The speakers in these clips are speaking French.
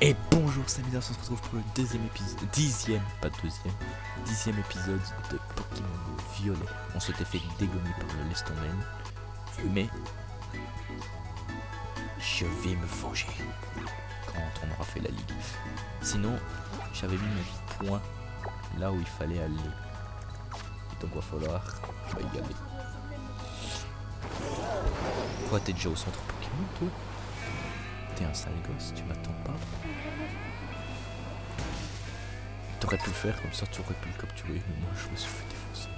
Et bonjour Samida, on se retrouve pour le deuxième épisode, dixième épisode de Pokémon Go Violet. On s'était fait dégommer par le Lestomen, mais je vais me venger quand on aura fait la ligue. Sinon, j'avais mis mon point là où il fallait aller. Et donc il va falloir y aller. Quoi, t'es déjà au centre Pokémon toi? T'es un sale gosse, tu m'attends pas? T'aurais pu le faire, comme ça tu aurais pu le capturer, mais moi je me suis fait défoncer.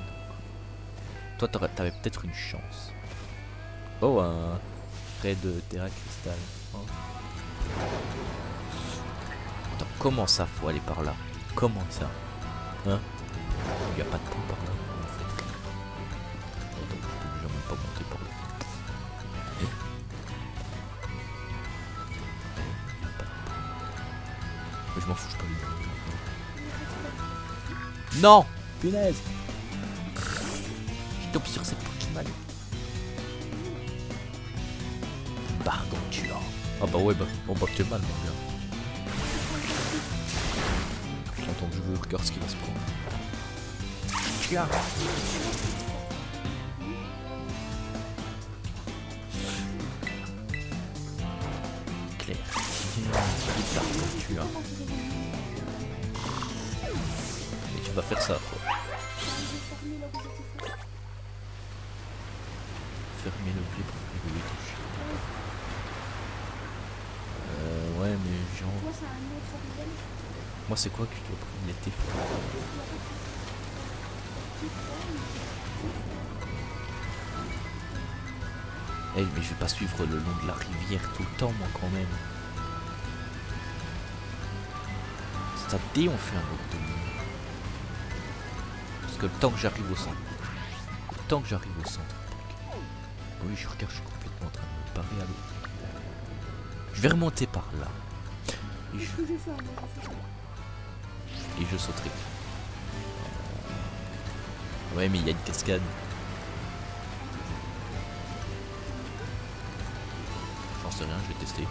Toi t'avais peut-être une chance. Oh, un raid de Terra Cristal. Oh. Attends, comment ça faut aller par là? Comment ça? Hein? Il n'y a pas de pont par là en fait. Attends, je peux déjà même pas monter par là. Mais je m'en fous, je peux aller. Non! Punaise! Je tombe sur cette Pokémon. Gargantua. Ah bah ouais, bah t'es mal mon gars. Attends, je veux regarder ce qu'il va se prendre. Tiens! Claire. Gargantua. Et tu vas faire ça quoi. Fermer l'objet pour rigoler ton chien. Ouais mais genre... Moi c'est quoi que je dois prendre l'été? Eh mais je vais pas suivre le long de la rivière tout le temps moi quand même. Ça dit on fait un autre demi. Parce que le temps que j'arrive au centre. Oui, je regarde, je suis complètement en train de me parer à l'autre. Je vais remonter par là. Et je sauterai. Ouais, mais il y a une cascade. J'en sais rien, je vais tester.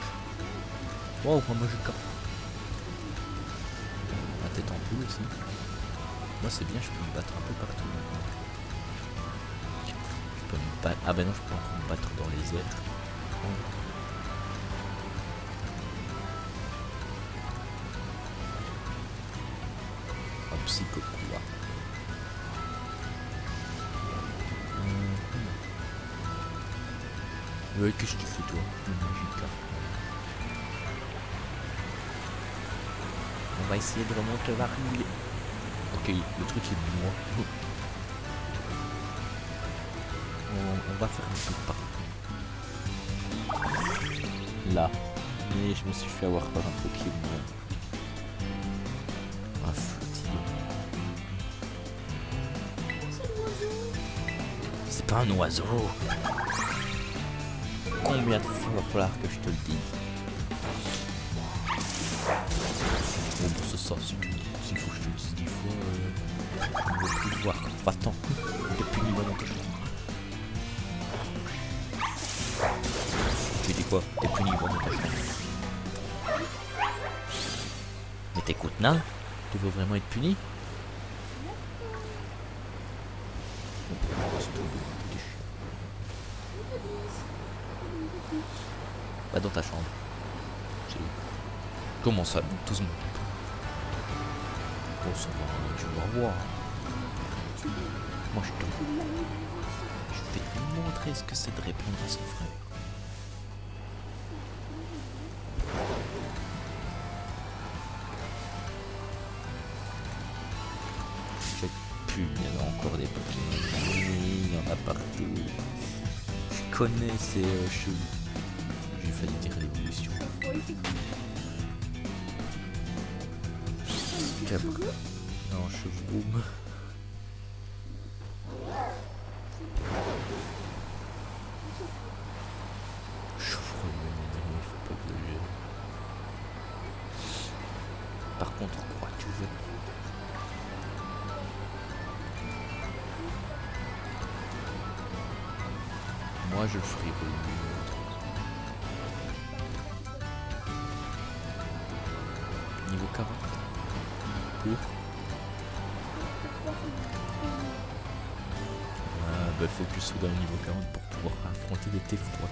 Wow, moi je capte. Ma tête en poule aussi. Moi c'est bien, je peux me battre un peu partout maintenant. Je peux me battre. Ah bah non, je peux encore me battre dans les airs. Oh. Un psychopoua. Ouais, qu'est-ce que tu fais toi? Magique. On va essayer de remonter la rivière. Ok, le truc est de moi. On va faire un peu partout. Là. Mais je me suis fait avoir par un Pokémon. Un flottillon. C'est pas un oiseau. Combien de fois va falloir que je te le dise? Bon, bon c'est ça, s'il faut que je te le dise 10 fois, je ne veux plus le voir. Va-t'en, t'es puni dans ton champ. Tu dis quoi? T'es puni dans ton champ. Mais t'écoutes, nain? Tu veux vraiment être puni? Va dans ta chambre. Comment ça, doucement? Oh, ça va, tu vas voir. Moi, je vais te montrer ce que c'est de répondre à son frère. J'ai pu, il y en a encore des Pokémon. Il y en a partout. Je connais ces cheveux. J'ai failli dire l'évolution. Non, chevroum. Chevroum, il faut pas exagérer. Par contre, quoi tu veux? Moi, je le ferai évoluer. Niveau 40. Pour bah faut que je sois dans le niveau 40 pour pouvoir affronter des T-Froids.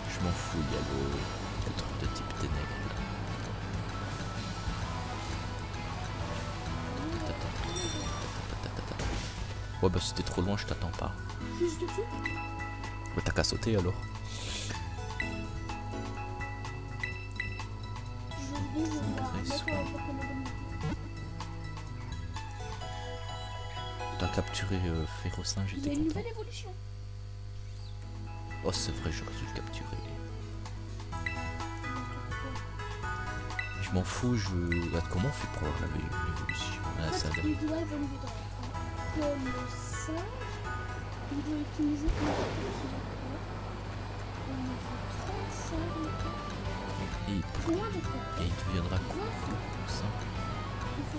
Je m'en fous, il y a le truc de type ténèbres là. Ouais bah si t'es trop loin je t'attends pas. Juste dessus. Ouais t'as qu'à sauter alors. T'as capturé Férocin, Il y a j'étais une content. nouvelle évolution. Oh c'est vrai j'aurais dû le capturer. Je m'en fous, je... Regarde, comment on fait pour avoir l'évolution En ça fait, doit... il doit évoluer dans comme le singe. Il doit utiliser une attaque qu'il a au niveau 35 Et, points de quoi. et il deviendra quoi ça? Il faut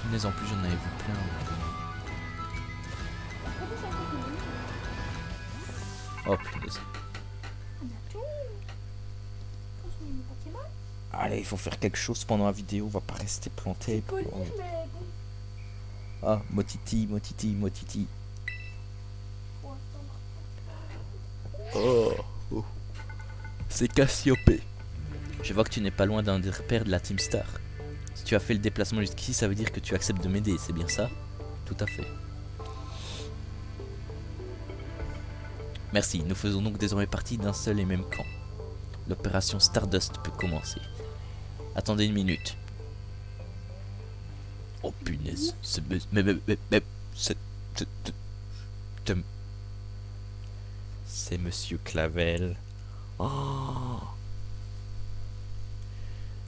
Punaise, en plus j'en avais vu plein. Oh punaise. On a tout. Franchement, il n'est pas très mal. Allez, il faut faire quelque chose pendant la vidéo, on va pas rester planté. Poli, mais bon. Ah, Motiti, Motiti, Motiti. Faut attendre. Oh. C'est Cassiopée. Je vois que tu n'es pas loin d'un des repères de la Team Star. Si tu as fait le déplacement jusqu'ici, ça veut dire que tu acceptes de m'aider, c'est bien ça? Tout à fait. Merci, nous faisons donc désormais partie d'un seul et même camp. L'opération Stardust peut commencer. Attendez une minute. Oh punaise, c'est Monsieur Clavel. Oh.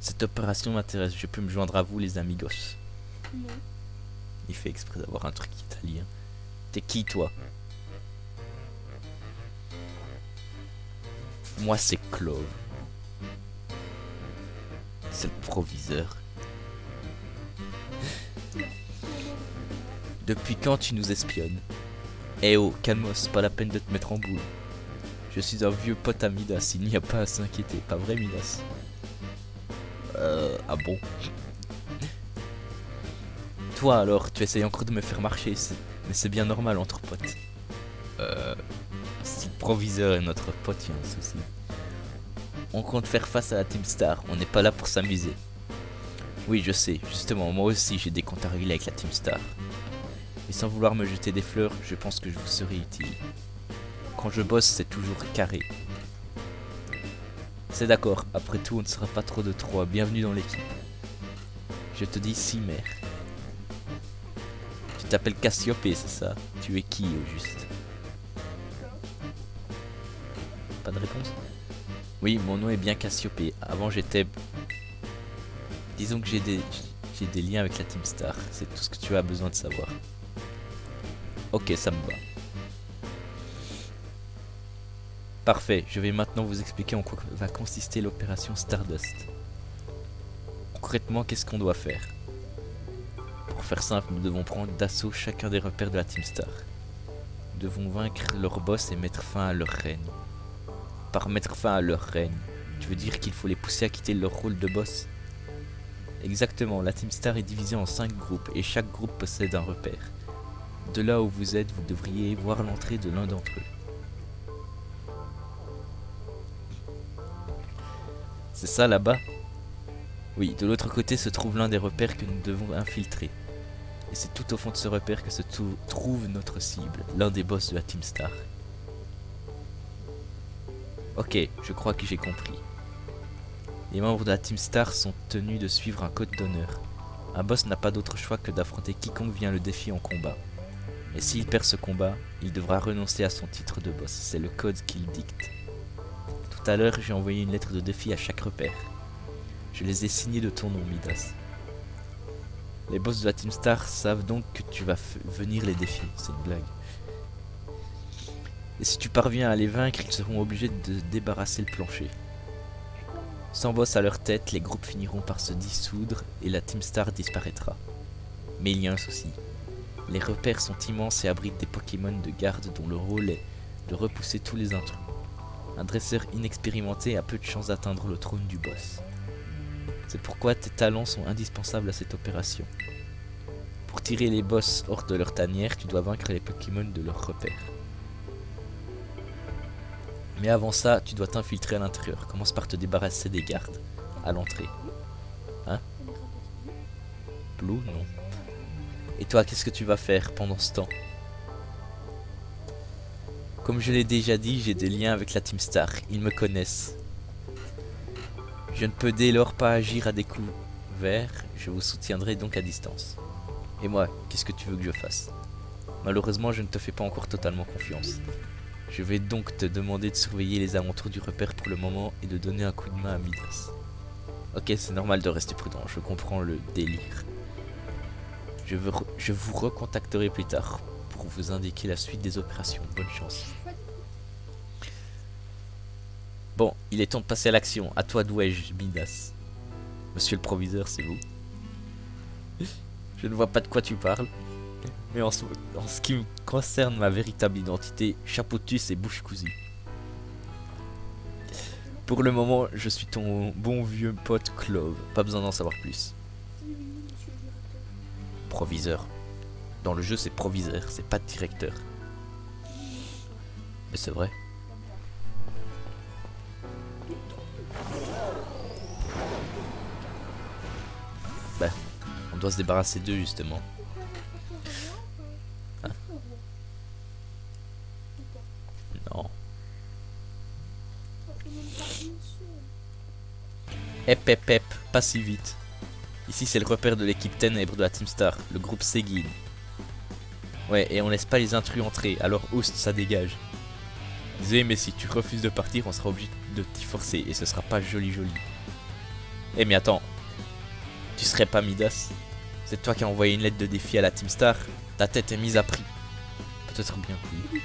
Cette opération m'intéresse, je peux me joindre à vous les amigos. Non. Il fait exprès d'avoir un truc italien. T'es qui toi? Moi c'est Clove. C'est le proviseur. Depuis quand tu nous espionnes? Eh oh, calmos, pas la peine de te mettre en boule. Je suis un vieux pote à Midas, il n'y a pas à s'inquiéter, pas vrai Midas? Ah bon? Toi alors, tu essayes encore de me faire marcher, mais c'est bien normal entre potes. Si le proviseur est notre pote, il y a un souci. On compte faire face à la Team Star, on n'est pas là pour s'amuser. Oui, je sais, justement, moi aussi j'ai des comptes à régler avec la Team Star. Et sans vouloir me jeter des fleurs, je pense que je vous serai utile. Quand je bosse, c'est toujours carré. C'est d'accord, après tout, on ne sera pas trop de trois. Bienvenue dans l'équipe. Je te dis Cimer. Tu t'appelles Cassiopée, c'est ça? Tu es qui au juste? Pas de réponse? Oui, mon nom est bien Cassiopée. Avant, j'étais... Disons que j'ai des liens avec la Team Star. C'est tout ce que tu as besoin de savoir. Ok, ça me va. Parfait, je vais maintenant vous expliquer en quoi va consister l'opération Stardust. Concrètement, qu'est-ce qu'on doit faire? Pour faire simple, nous devons prendre d'assaut chacun des repères de la Team Star. Nous devons vaincre leur boss et mettre fin à leur règne. Par mettre fin à leur règne, tu veux dire qu'il faut les pousser à quitter leur rôle de boss? Exactement, la Team Star est divisée en 5 groupes et chaque groupe possède un repère. De là où vous êtes, vous devriez voir l'entrée de l'un d'entre eux. C'est ça là-bas? Oui, de l'autre côté se trouve l'un des repères que nous devons infiltrer. Et c'est tout au fond de ce repère que se trouve notre cible, l'un des boss de la Team Star. Ok, je crois que j'ai compris. Les membres de la Team Star sont tenus de suivre un code d'honneur. Un boss n'a pas d'autre choix que d'affronter quiconque vient le défier en combat. Et s'il perd ce combat, il devra renoncer à son titre de boss, c'est le code qu'il dicte. Tout à l'heure, j'ai envoyé une lettre de défi à chaque repère. Je les ai signés de ton nom, Midas. Les boss de la Team Star savent donc que tu vas venir les défier, c'est une blague. Et si tu parviens à les vaincre, ils seront obligés de débarrasser le plancher. Sans boss à leur tête, les groupes finiront par se dissoudre et la Team Star disparaîtra. Mais il y a un souci. Les repères sont immenses et abritent des Pokémon de garde dont le rôle est de repousser tous les intrus. Un dresseur inexpérimenté a peu de chances d'atteindre le trône du boss. C'est pourquoi tes talents sont indispensables à cette opération. Pour tirer les boss hors de leur tanière, tu dois vaincre les Pokémon de leurs repères. Mais avant ça, tu dois t'infiltrer à l'intérieur. Commence par te débarrasser des gardes à l'entrée. Hein? Blue, non. Et toi, qu'est-ce que tu vas faire pendant ce temps? Comme je l'ai déjà dit, j'ai des liens avec la Team Star. Ils me connaissent. Je ne peux dès lors pas agir à découvert. Je vous soutiendrai donc à distance. Et moi, qu'est-ce que tu veux que je fasse? Malheureusement, je ne te fais pas encore totalement confiance. Je vais donc te demander de surveiller les alentours du repère pour le moment et de donner un coup de main à Midas. Ok, c'est normal de rester prudent, je comprends le délire. Je vous recontacterai plus tard pour vous indiquer la suite des opérations. Bonne chance. Bon, il est temps de passer à l'action. À toi d'ouai-je, Midas. Monsieur le proviseur, c'est vous? Je ne vois pas de quoi tu parles. Mais en ce qui me concerne, ma véritable identité, chapeautus et bouche cousue. Pour le moment, je suis ton bon vieux pote Clove. Pas besoin d'en savoir plus. Proviseur. Dans le jeu, c'est proviseur, c'est pas directeur. Mais c'est vrai. Bah, on doit se débarrasser d'eux justement. Hein? Non. Hep, pas si vite. Ici c'est le repère de l'équipe Ténèbres de la Team Star, le groupe Seguin. Ouais, et on laisse pas les intrus entrer, alors Oust ça dégage. Désolé, mais si tu refuses de partir, on sera obligé de t'y forcer, et ce sera pas joli. Eh mais attends, tu serais pas Midas? C'est toi qui as envoyé une lettre de défi à la Team Star. Ta tête est mise à prix. Peut-être bien que oui.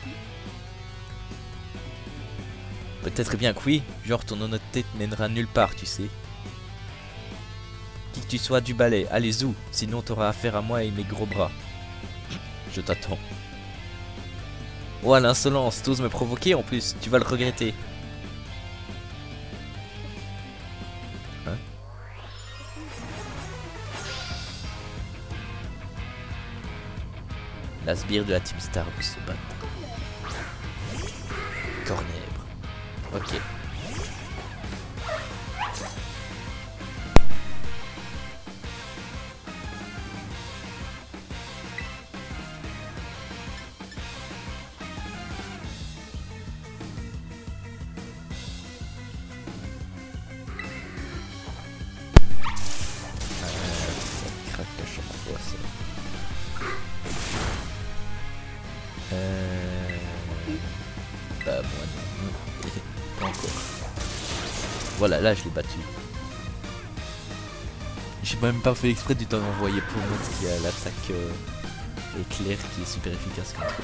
Peut-être bien que oui, genre ton honnêteté te mènera nulle part, tu sais. Qui que tu sois du balai, allez zou, sinon t'auras affaire à moi et mes gros bras. Je t'attends. Oh l'insolence, t'oses me provoquer en plus, tu vas le regretter. Hein? La sbire de la Team Star veut se battre. Cornèbre. Ok. Bah moi non. Pas encore. Voilà, là je l'ai battu. J'ai même pas fait exprès du temps d'envoyer pour moi qui a l'attaque éclair qui est super efficace contre eux.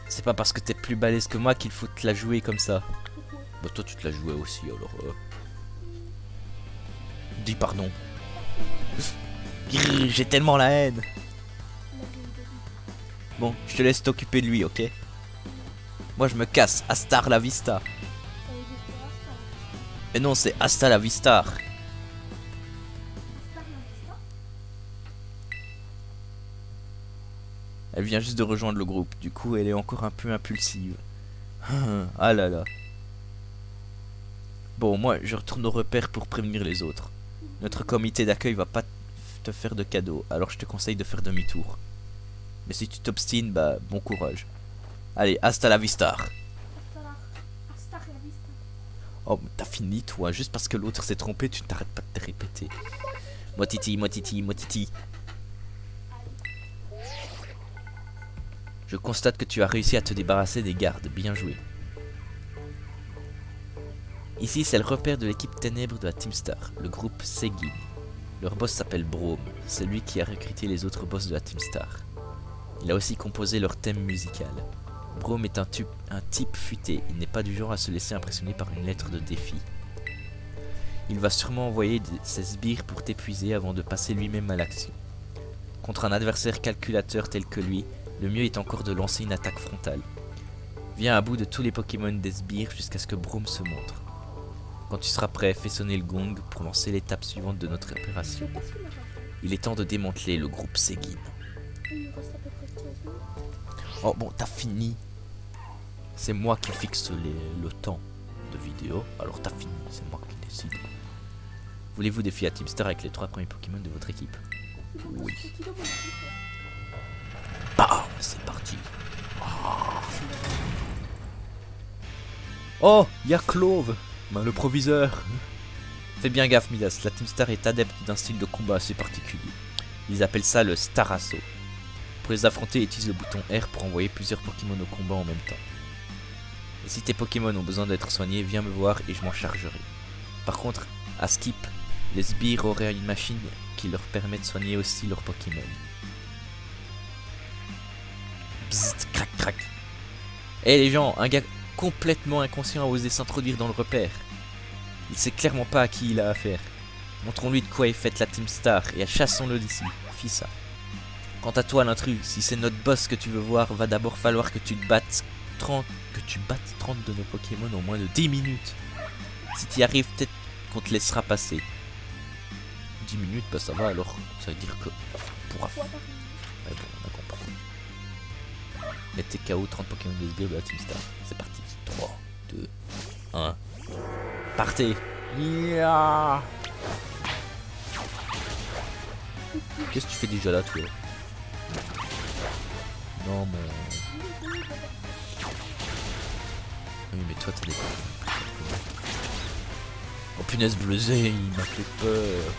C'est pas parce que t'es plus balèze que moi qu'il faut te la jouer comme ça. Bah toi tu te la jouais aussi alors. Dis pardon. J'ai tellement la haine. Bon, je te laisse t'occuper de lui, ok? Moi je me casse, hasta la vista. Mais non, c'est hasta la vista. Elle vient juste de rejoindre le groupe, du coup elle est encore un peu impulsive. Ah là là. Bon, moi je retourne au repère pour prévenir les autres. Notre comité d'accueil va pas te faire de cadeaux, alors je te conseille de faire demi-tour. Mais si tu t'obstines, bah bon courage. Allez, hasta la vista. Oh, t'as fini toi, juste parce que l'autre s'est trompé, tu t'arrêtes pas de te répéter. Motiti. Je constate que tu as réussi à te débarrasser des gardes, bien joué. Ici c'est le repère de l'équipe Ténèbres de la Team Star, le groupe Seguin. Leur boss s'appelle Braum, c'est lui qui a recruté les autres boss de la Team Star. Il a aussi composé leur thème musical. Braum est un type futé, il n'est pas du genre à se laisser impressionner par une lettre de défi. Il va sûrement envoyer ses sbires pour t'épuiser avant de passer lui-même à l'action. Contre un adversaire calculateur tel que lui, le mieux est encore de lancer une attaque frontale. Viens à bout de tous les Pokémon des sbires jusqu'à ce que Braum se montre. Quand tu seras prêt, fais sonner le gong pour lancer l'étape suivante de notre opération. Il est temps de démanteler le groupe Seguin. Il nous reste à peu près 15 minutes. Oh bon, t'as fini. C'est moi qui fixe le temps de vidéo, alors t'as fini, c'est moi qui décide. Voulez-vous défier à Teamstar avec les 3 premiers Pokémon de votre équipe? Oui. Bam, c'est parti. Oh, y'a Clove, le proviseur. Fais bien gaffe, Midas, la Teamstar est adepte d'un style de combat assez particulier. Ils appellent ça le Star Assaut. Pour les affronter, utilise le bouton R pour envoyer plusieurs Pokémon au combat en même temps. Et si tes Pokémon ont besoin d'être soignés, viens me voir et je m'en chargerai. Par contre, à Skip, les sbires auraient une machine qui leur permet de soigner aussi leurs Pokémon. Bzzzt, crac crac. Eh les gens, un gars complètement inconscient a osé s'introduire dans le repère. Il sait clairement pas à qui il a affaire. Montrons-lui de quoi est faite la Teamstar et chassons-le d'ici. Fis ça. Quant à toi l'intrus, si c'est notre boss que tu veux voir, va d'abord falloir que tu te battes 30 de nos Pokémon en moins de 10 minutes. Si t'y arrives, peut-être qu'on te laissera passer. 10 minutes, bah ça va alors. Ça veut dire que on pourra faire. Ouais, bon, on a compris. Mettez KO 30 Pokémon de sbires de la Teamstar. C'est parti. 3, 2, 1. Partez. Yeah. Qu'est-ce que tu fais déjà là, toi? Non, mon... Oui, mais toi, t'as des... Oh punaise, Bleuzé, il m'a fait peur.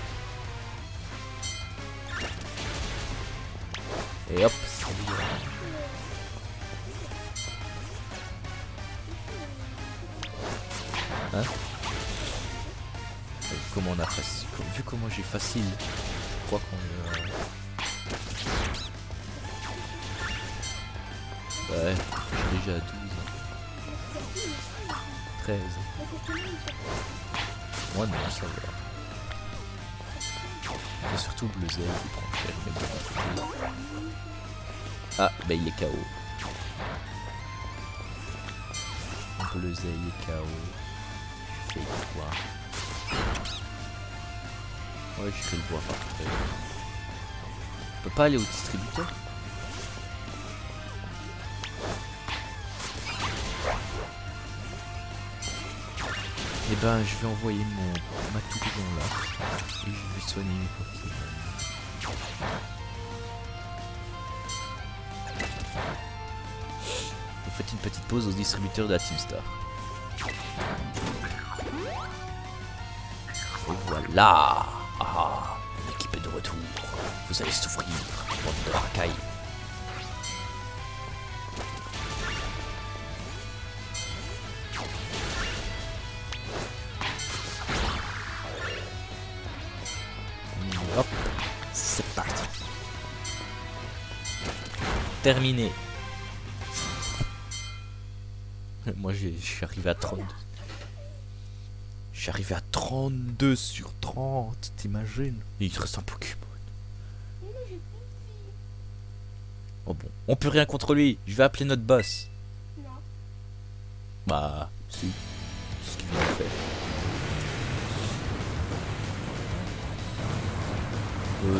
Et hop, ça vient. Hein? Comment on a facile... Vu comment j'ai facile, je crois qu'on... Ouais, je suis déjà à 12. 13. Moi non, ça va. C'est surtout Bleuzé qui prend cher. Mais bon, ah, bah il est KO. Bleuzé est KO. Je fais quoi? Ouais, je fais le voir après. On peut pas aller au distributeur? Et ben je vais envoyer ma tourbillon là et je vais soigner mes Pokémon. Vous faites une petite pause au distributeur de la Teamstar. Et voilà. Ah, l'équipe est de retour. Vous allez souffrir, bande de racailles. Hop, c'est parti. Terminé. Moi je suis arrivé à 32. Je suis arrivé à 32 sur 30, t'imagines? Il te reste un Pokémon. Oh bon, on peut rien contre lui, je vais appeler notre boss. Non. Bah, si. C'est ce qu'il vient de faire.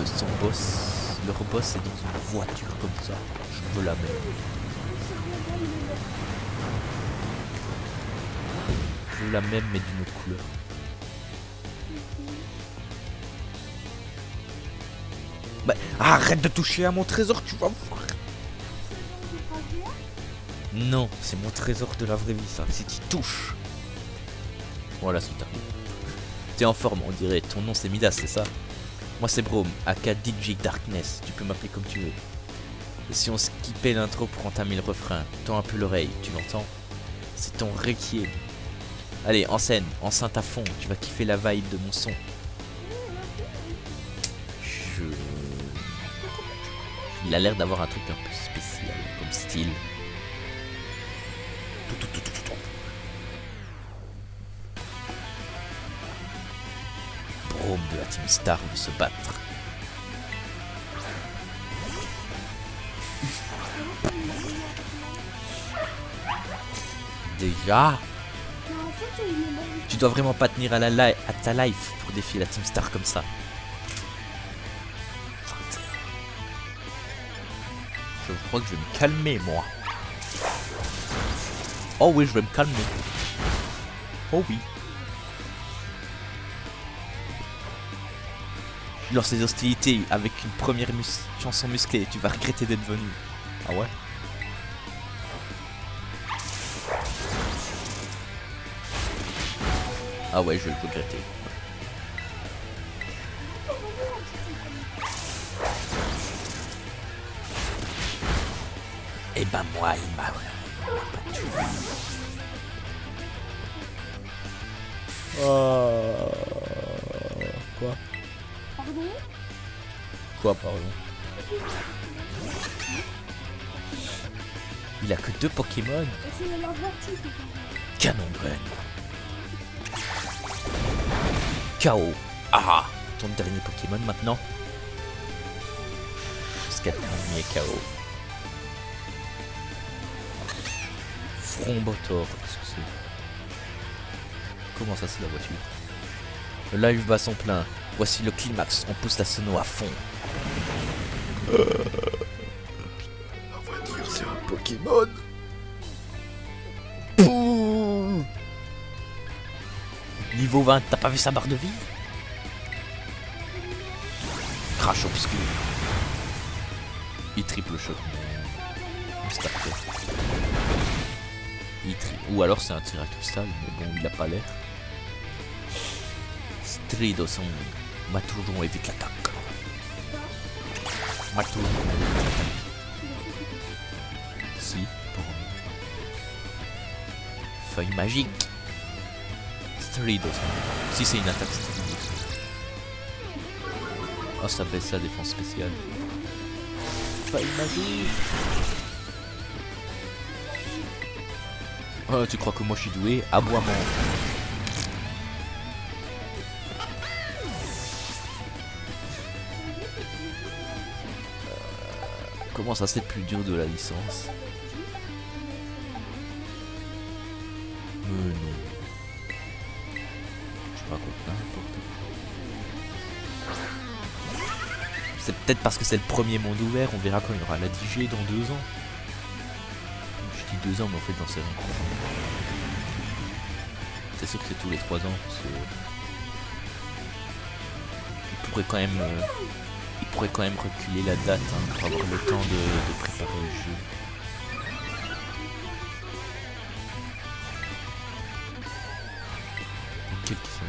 Son boss, leur boss est dans une voiture comme ça. Je veux la même. Je veux la même mais d'une autre couleur. Bah, arrête de toucher à mon trésor, tu vas voir. Non, c'est mon trésor de la vraie vie ça. Si tu touches. Voilà, c'est terminé. T'es en forme, on dirait. Ton nom c'est Midas, c'est ça? Moi c'est Braum, aka DJ Darkness, tu peux m'appeler comme tu veux. Et si on skippait l'intro pour entamer le refrain, tends un peu l'oreille, tu l'entends? C'est ton requiem. Allez, en scène, enceinte à fond, tu vas kiffer la vibe de mon son. Il a l'air d'avoir un truc un peu spécial, comme style. membre de la Team Star veut se battre. Déjà, Mais en fait, il est même. tu dois vraiment pas tenir à ta life pour défier la Team Star comme ça. Je crois que je vais me calmer, moi. Oh oui, je vais me calmer. Oh oui. Lance les hostilités avec une première chanson musclée, tu vas regretter d'être venu. Ah ouais? Ah ouais, je vais le regretter. Et ben moi, il m'a pas tué. Quoi? Pardon? Quoi, pardon? Il a que 2 Pokémon. Et c'est leur voiture. Canon Gun. KO. Ah, ton dernier Pokémon maintenant. Jusqu'à premier KO. Frombotor. Qu'est-ce que c'est? Comment ça, c'est la voiture? Le live bat son plein. Voici le climax. On pousse la sono à fond. La voiture, c'est un Pokémon. Pouh. Niveau 20, t'as pas vu sa barre de vie? Crash obscur. Il triple choc. Starter. Ou alors c'est un tir à cristal, mais bon, il a pas l'air. Stridoson. Matouron évite l'attaque. Matouron évite l'attaque. Si, pour... Feuille magique. Stridoson. Si c'est une attaque Stridoson. Oh, ça baisse la défense spéciale. Feuille magique. Oh, tu crois que moi je suis doué? Aboiement. Comment ça c'est le plus dur de la licence? Mais non. Je raconte n'importe quoi. C'est peut-être parce que c'est le premier monde ouvert, on verra quand il y aura la DG dans 2 ans. Je dis 2 ans, mais en fait j'en sais rien. C'est sûr que c'est tous les 3 ans, parce que... Il pourrait quand même reculer la date hein, pour avoir le temps de préparer le jeu. Quel qui sont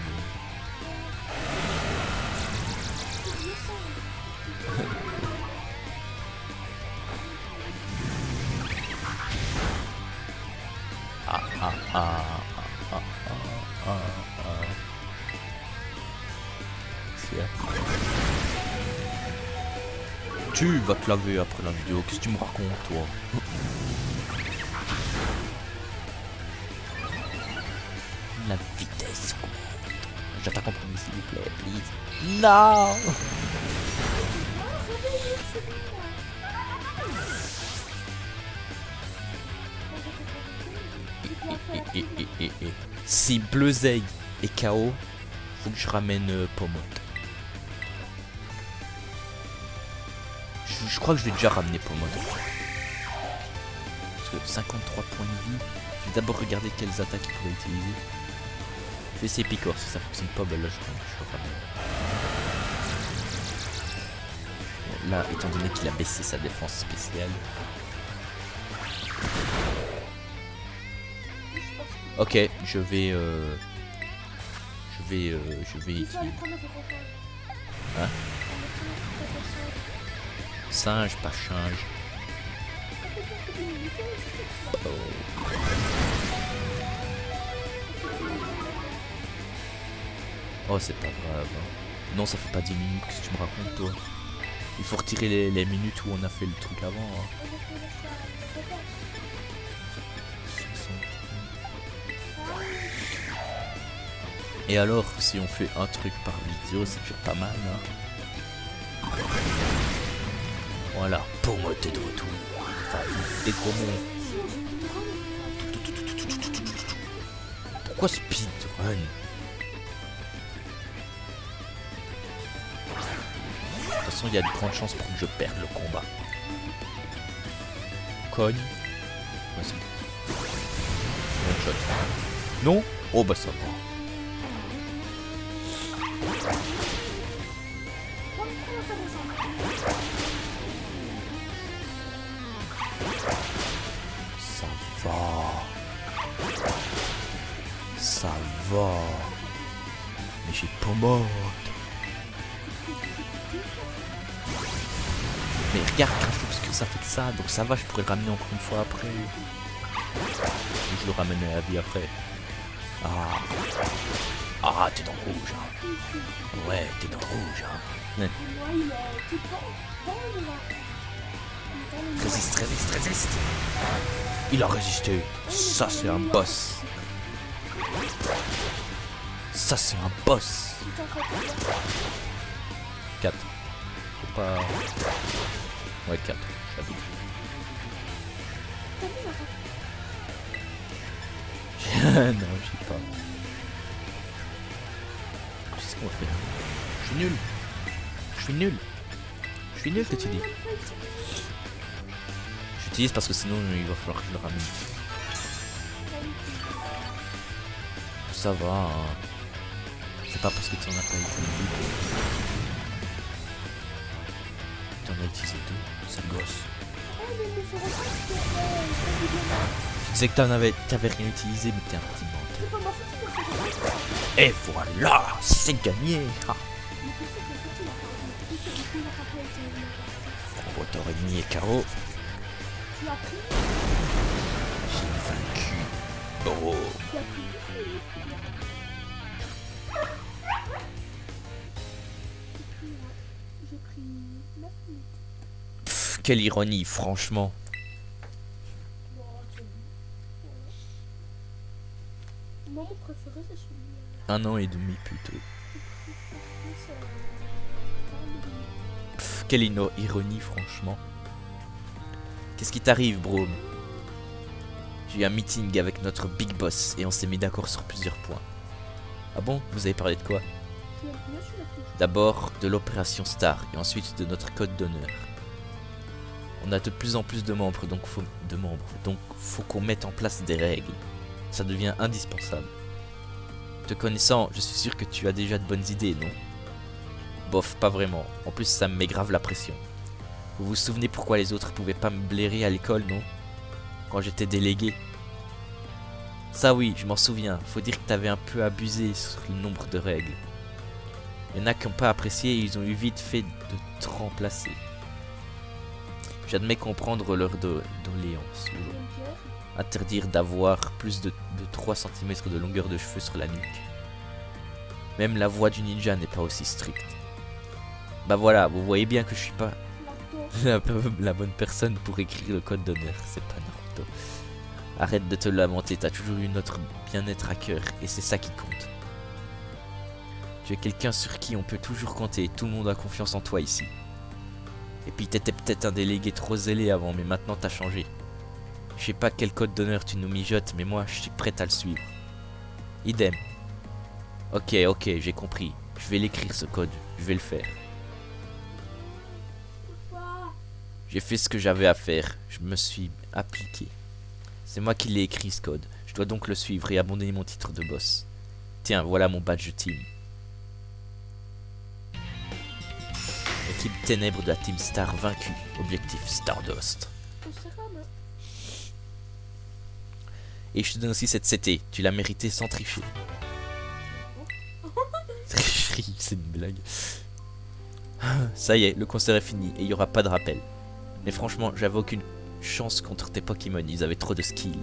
Tu vas te laver après la vidéo, qu'est-ce que tu me racontes toi? La vitesse. J'attaque en premier s'il vous plaît, please. Non. Si Bleuzeil est KO, faut que je ramène Pomot. Je crois que je vais déjà ramener Pomot. Parce que 53 points de vie. Je vais d'abord regarder quelles attaques il pourrait utiliser. Je vais essayer Picor, si ça fonctionne pas, ben là je ramène. Bon, là, étant donné qu'il a baissé sa défense spéciale. Ok, je vais hein? Singe, pas change. Oh, c'est pas grave. Non, ça fait pas 10 minutes que tu me racontes, toi. Il faut retirer les minutes où on a fait le truc avant. Hein. Et alors, si on fait un truc par vidéo, c'est déjà pas mal, hein. Voilà, pour moi, t'es de retour. Enfin, t'es comment? Pourquoi speedrun? De toute façon, il y a de grandes chances pour que je perde le combat. Cogne. Vas-y. One shot. Non? Oh bah ça va. Ça va. Ça va. Mais j'ai pas mort. Mais regarde, parce que ça fait que ça, donc ça va, je pourrais le ramener encore une fois après. Ou je le ramène à la vie après. Ah, t'es dans le rouge, hein. Ouais, t'es dans le rouge, hein. Ouais. Résiste, résiste, résiste. Il a résisté. Ça, c'est un boss. Ça, c'est un boss. 4. Faut pas... Ouais, 4. J'avoue. Non, je sais pas. Qu'est-ce qu'on va faire? Je suis nul. Je suis nul. Je suis nul, que tu dis. J'utilise parce que sinon il va falloir que je le ramène. Ça va, hein. C'est pas parce que tu en as pas utilisé. Tu en as utilisé 2, ça gosse. Tu sais que t'avais rien utilisé, mais t'es un petit menteur. Et voilà, c'est gagné. Ah. Comboteur ennemi et carreau. J'ai vaincu. Oh. Pff, quelle ironie, franchement. Moi, mon préféré, c'est celui-là. 1 an et demi plutôt. Pff, quelle ironie, franchement. Qu'est-ce qui t'arrive, Brome? J'ai eu un meeting avec notre big boss et on s'est mis d'accord sur plusieurs points. Ah bon? Vous avez parlé de quoi? D'abord de l'opération Star et ensuite de notre code d'honneur. On a de plus en plus de membres, donc faut qu'on mette en place des règles. Ça devient indispensable. Te connaissant, je suis sûr que tu as déjà de bonnes idées, non? Bof, pas vraiment. En plus, ça me met grave la pression. Vous vous souvenez pourquoi les autres pouvaient pas me blairer à l'école, non? Quand j'étais délégué. Ça oui, je m'en souviens. Faut dire que t'avais un peu abusé sur le nombre de règles. Il y en a qui n'ont pas apprécié et ils ont eu vite fait de te remplacer. J'admets comprendre leur doléance. Interdire d'avoir plus de 3 cm de longueur de cheveux sur la nuque. Même la voix du ninja n'est pas aussi stricte. Bah voilà, vous voyez bien que je suis pas la bonne personne pour écrire le code d'honneur. C'est pas Naruto. Arrête de te lamenter, t'as toujours eu notre bien-être à cœur et c'est ça qui compte. Tu es quelqu'un sur qui on peut toujours compter, tout le monde a confiance en toi ici. Et puis t'étais peut-être un délégué trop zélé avant, mais maintenant t'as changé. Je sais pas quel code d'honneur tu nous mijotes, mais moi je suis prêt à le suivre. Idem. Ok, j'ai compris. Je vais l'écrire ce code, je vais le faire. J'ai fait ce que j'avais à faire, je me suis appliqué. C'est moi qui l'ai écrit ce code, je dois donc le suivre et abandonner mon titre de boss. Tiens, voilà mon badge team. Équipe ténèbres de la Team Star vaincue, objectif Stardust. Et je te donne aussi cette CT, tu l'as mérité sans tricher. Tricherie, c'est une blague. Ça y est, le concert est fini et il n'y aura pas de rappel. Mais franchement, j'avais aucune chance contre tes Pokémon, ils avaient trop de skills.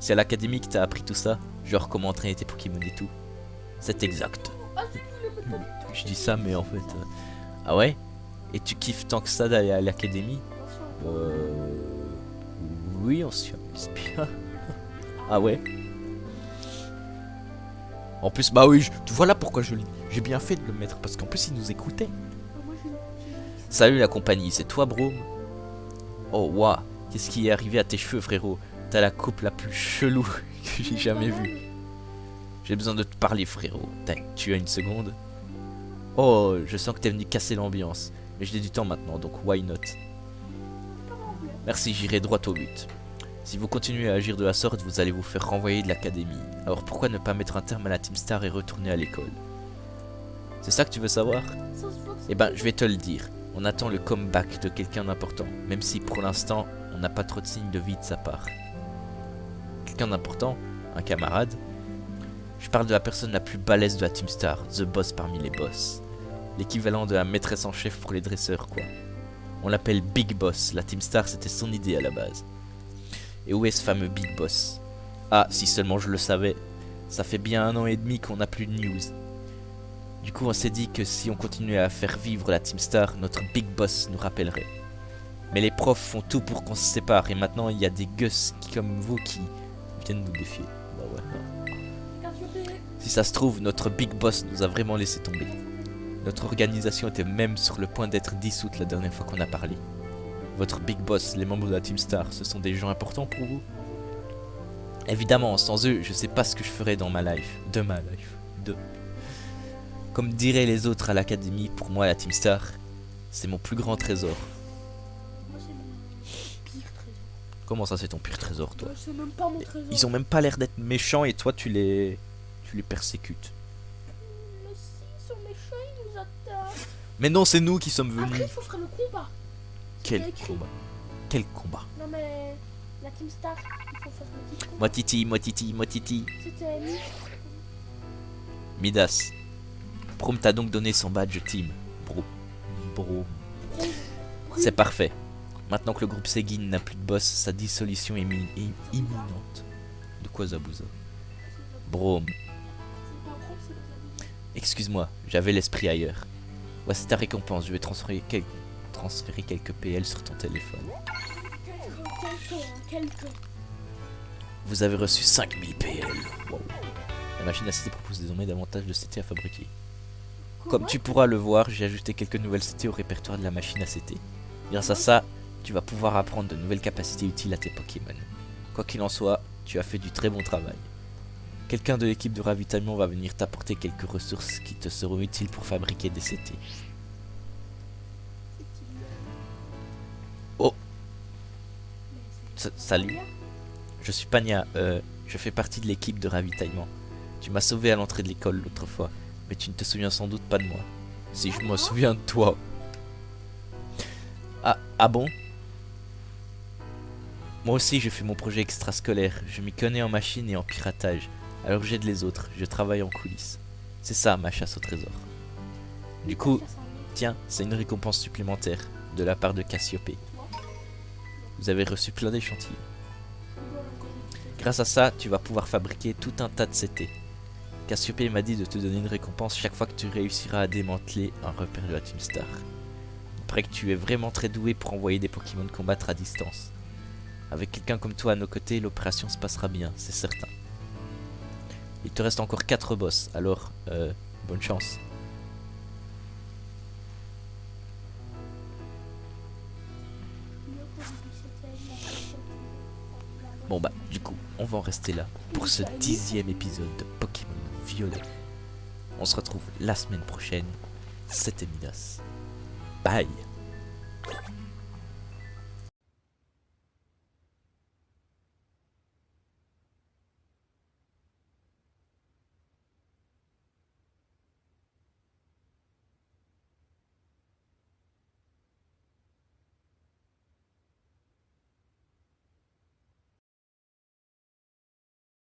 C'est à l'académie que t'as appris tout ça, genre comment entraîner tes Pokémon et tout. C'est exact. Je dis ça, mais en fait... Ah ouais? Et tu kiffes tant que ça d'aller à l'académie? Oui, on s'y amuse bien. Ah ouais? En plus, bah oui, voilà pourquoi j'ai bien fait de le mettre. Parce qu'en plus, il nous écoutait. Moi, j'ai Salut la compagnie, c'est toi, Brome? Oh, waouh, qu'est-ce qui est arrivé à tes cheveux, frérot? T'as la coupe la plus chelou que j'ai jamais vue. J'ai besoin de te parler, frérot. Tu as une seconde? Oh, je sens que t'es venu casser l'ambiance. Mais j'ai du temps maintenant, donc why not? Merci, j'irai droit au but. Si vous continuez à agir de la sorte, vous allez vous faire renvoyer de l'académie. Alors pourquoi ne pas mettre un terme à la Team Star et retourner à l'école? C'est ça que tu veux savoir? Eh ben, je vais te le dire. On attend le comeback de quelqu'un d'important, même si pour l'instant, on n'a pas trop de signes de vie de sa part. Quelqu'un d'important? Un camarade? Je parle de la personne la plus balèze de la Team Star, The Boss parmi les boss. L'équivalent de la maîtresse en chef pour les dresseurs, quoi. On l'appelle Big Boss, la Team Star c'était son idée à la base. Et où est ce fameux Big Boss? Ah, si seulement je le savais. Ça fait bien 1 an et demi qu'on n'a plus de news. Du coup on s'est dit que si on continuait à faire vivre la Team Star, notre Big Boss nous rappellerait. Mais les profs font tout pour qu'on se sépare et maintenant il y a des gus comme vous qui viennent nous défier. Bah ouais. Si ça se trouve, notre Big Boss nous a vraiment laissé tomber. Notre organisation était même sur le point d'être dissoute la dernière fois qu'on a parlé. Votre Big Boss, les membres de la Team Star, ce sont des gens importants pour vous? Évidemment, sans eux, je sais pas ce que je ferais dans ma life. Comme diraient les autres à l'académie, pour moi la Team Star, c'est mon plus grand trésor. Moi, c'est mon pire trésor. Comment ça c'est ton pire trésor, toi? C'est même pas mon trésor. Ils ont même pas l'air d'être méchants et toi tu les persécutes. Mais si, ils sont méchants, ils nous attaquent. Mais non, c'est nous qui sommes venus. Après, il faut faire le combat. Quel écrit. combat? Quel combat? Non, mais la Team Star, il faut faire le petit combat. Moi titi. C'était mis. Midas. Brome t'a donc donné son badge team. Brome. C'est parfait. Maintenant que le groupe Seguin n'a plus de boss, sa dissolution est imminente. De quoi Zabuza? Brome. Excuse-moi, j'avais l'esprit ailleurs. Voici ta récompense, je vais transférer quelques PL sur ton téléphone. Quelques. Vous avez reçu 5000 PL. Wow. La machine à CT propose désormais davantage de CT à fabriquer. Comme tu pourras le voir, j'ai ajouté quelques nouvelles CT au répertoire de la machine à CT. Grâce à ça, tu vas pouvoir apprendre de nouvelles capacités utiles à tes Pokémon. Quoi qu'il en soit, tu as fait du très bon travail. Quelqu'un de l'équipe de ravitaillement va venir t'apporter quelques ressources qui te seront utiles pour fabriquer des CT. Oh! Salut. Je suis Pania, je fais partie de l'équipe de ravitaillement. Tu m'as sauvé à l'entrée de l'école l'autre fois, mais tu ne te souviens sans doute pas de moi. Si je me souviens de toi. Ah bon? Moi aussi je fais mon projet extrascolaire, je m'y connais en machine et en piratage. Alors j'aide les autres, je travaille en coulisses. C'est ça ma chasse au trésor. Du coup, tiens, c'est une récompense supplémentaire de la part de Cassiopée. Vous avez reçu plein d'échantillons. Grâce à ça, tu vas pouvoir fabriquer tout un tas de CT. Cassiopée m'a dit de te donner une récompense chaque fois que tu réussiras à démanteler un repère de la Team Star. Après que tu es vraiment très doué pour envoyer des Pokémon combattre à distance. Avec quelqu'un comme toi à nos côtés, l'opération se passera bien, c'est certain. Il te reste encore 4 boss, alors bonne chance. Bon bah du coup on va en rester là pour ce 10e épisode de Pokémon Violet. On se retrouve la semaine prochaine. C'était Midas. Bye.